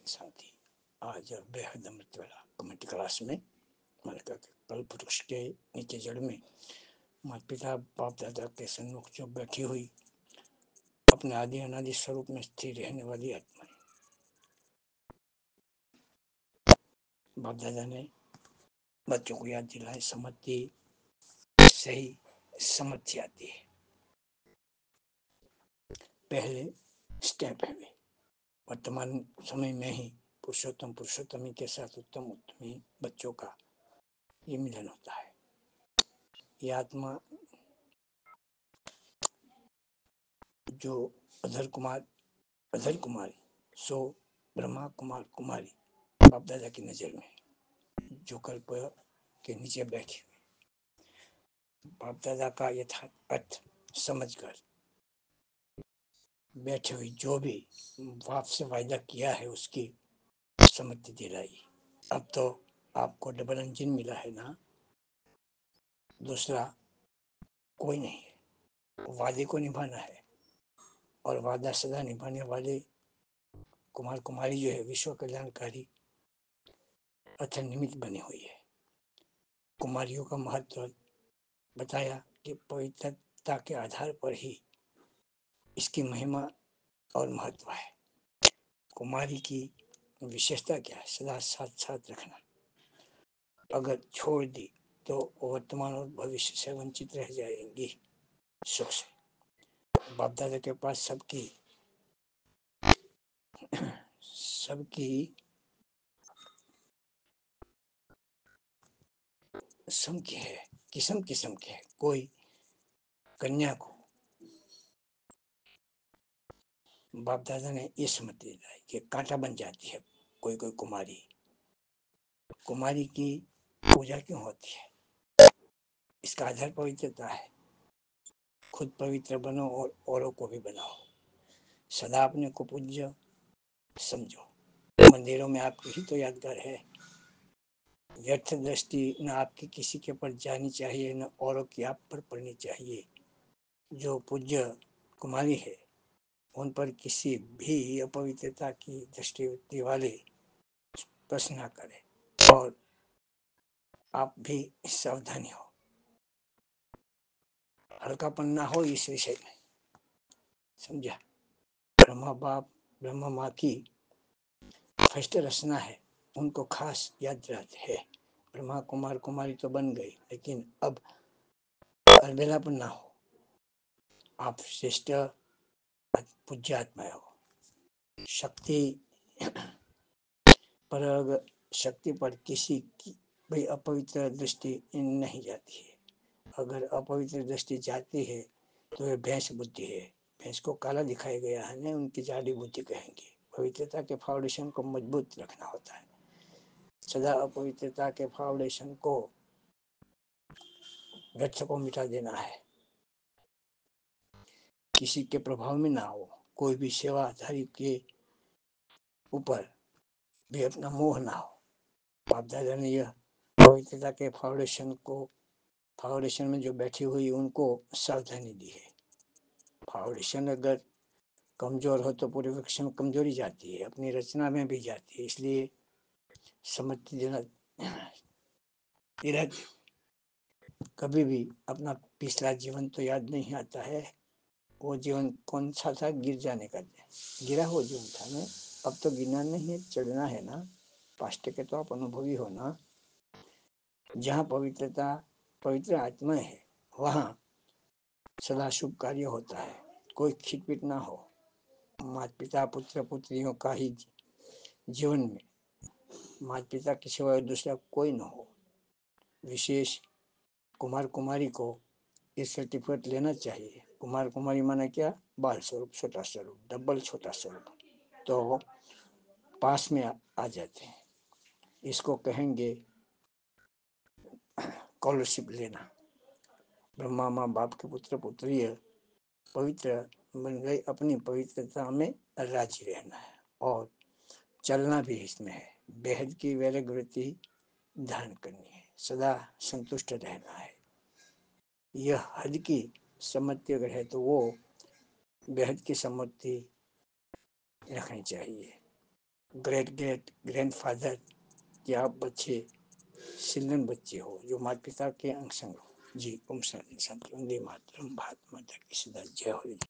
शांति। आज बेहद अमृत वाला कमेटी क्लास में मैंने कहा कि कल वृक्ष के नीचे जड़ में माता पिता बाप दादा के सन्मुख जो बैठी हुई अपने आदि अनादि स्वरूप में स्थिर रहने वाली आत्मा, बाप दादा ने बच्चों को याद दिलाए, समझती सही समझ आती है। पहले स्टेप है वे वर्तमान समय में ही पुरुषोत्तम ही के साथ उत्तम ही बच्चों का ये मिलन होता है। ये आत्मा जो अधर कुमारी सो ब्रह्मा कुमार कुमारी बाप दादा की नजर में जो कल्प के नीचे बैठी हुई बाप दादा का यथार्थ अर्थ समझकर बैठे हुई, जो भी बाप से वायदा किया है उसकी सम्मति दिलाई। अब तो आपको डबल इंजन मिला है ना, दूसरा कोई नहीं है। वादे को निभाना है और वादा सदा निभाने वाले कुमार कुमारी जो है विश्व कल्याणकारी अथ निमित्त बनी हुई है। कुमारियों का महत्व बताया कि पवित्रता के आधार पर ही इसकी महिमा और महत्व है। कुमारी की विशेषता क्या है? सदा साथ साथ रखना। अगर छोड़ दी तो वर्तमान और भविष्य से वंचित रह जाएंगी सुख से। बाप दादा के पास सबकी संख्या है, किस्म किस्म के है। कोई कन्या को बाप दादा ने ये समझ दिया कि कांटा बन जाती है। कोई कोई कुमारी की पूजा क्यों होती है? इसका आधार पवित्रता है। खुद पवित्र बनो और औरों को भी बनाओ। सदा अपने को पूज्य समझो। मंदिरों में आपकी ही तो यादगार है। व्यर्थ दृष्टि न आपकी किसी के पर जानी चाहिए, न औरों की आप पर पड़नी चाहिए। जो पूज्य कुमारी है उन पर किसी भी अपवित्रता की दृष्टि वाले प्रश्न न करें और आप भी सावधानी हो, हल्कापन ना हो इस विषय में। समझा? ब्रह्मा बाप ब्रह्मा माँ की फर्स्ट रचना है, उनको खास याद दिलाते हैं। ब्रह्मा कुमार कुमारी तो बन गई, लेकिन अब अलबेलापन ना हो। आप श्रेष्ठ पूज्य आत्मा हो। शक्ति पर किसी की भी अपवित्र दृष्टि नहीं जाती है। अगर अपवित्र दृष्टि जाती है तो ये भैंस बुद्धि है। भैंस को काला दिखाया गया है ना, उनकी जाड़ी बुद्धि कहेंगे। पवित्रता के फाउंडेशन को मजबूत रखना होता है। सदा अपवित्रता के फाउंडेशन को वृक्ष को मिटा देना है। किसी के प्रभाव में ना हो। कोई भी सेवाधारी के ऊपर भी अपना मोह ना हो। बाप दादा ने यह पवित्रता के फाउंडेशन में जो बैठी हुई उनको सावधानी दी है। फाउंडेशन अगर कमजोर हो तो पूरे वृक्ष में कमजोरी जाती है, अपनी रचना में भी जाती है। इसलिए समझ देना, कभी भी अपना पिछला जीवन तो याद नहीं आता है। वो जीवन कौन सा था? गिर जाने का गिरा हुआ जीवन था ना। अब तो गिरना नहीं है, चढ़ना है ना। पास्ट के तो आप अनुभवी हो ना। जहाँ पवित्र आत्मा है वहाँ सदा शुभ कार्य होता है। कोई खिटपिट ना हो। माता पिता पुत्र पुत्रियों का ही जीवन में माता पिता के सिवाय दूसरा कोई न हो। विशेष कुमार कुमारी को ये सर्टिफिकेट लेना चाहिए। कुमार कुमारी माना क्या? बाल स्वरूप, छोटा स्वरूप, डबल छोटा स्वरूप, तो पास में आ जाते हैं। इसको कहेंगे स्कॉलरशिप लेना। ब्रह्मा माँ बाप के पुत्र पुत्री पवित्र बन गई, अपनी पवित्रता में राजी रहना है और चलना भी इसमें है। बेहद की वैराग्यवृत्ति धारण करनी है, सदा संतुष्ट रहना है। यह हद की सम्मति अगर है तो वो बेहद की सम्मति रखनी चाहिए। ग्रेट ग्रेट ग्रैंडफादर कि आप बच्चे चिल्ड्रन बच्चे हो जो माता पिता के अंग संग हो। जी ओम शांति शांति। वंदे मातरम। भारत माता की सदा जय हो।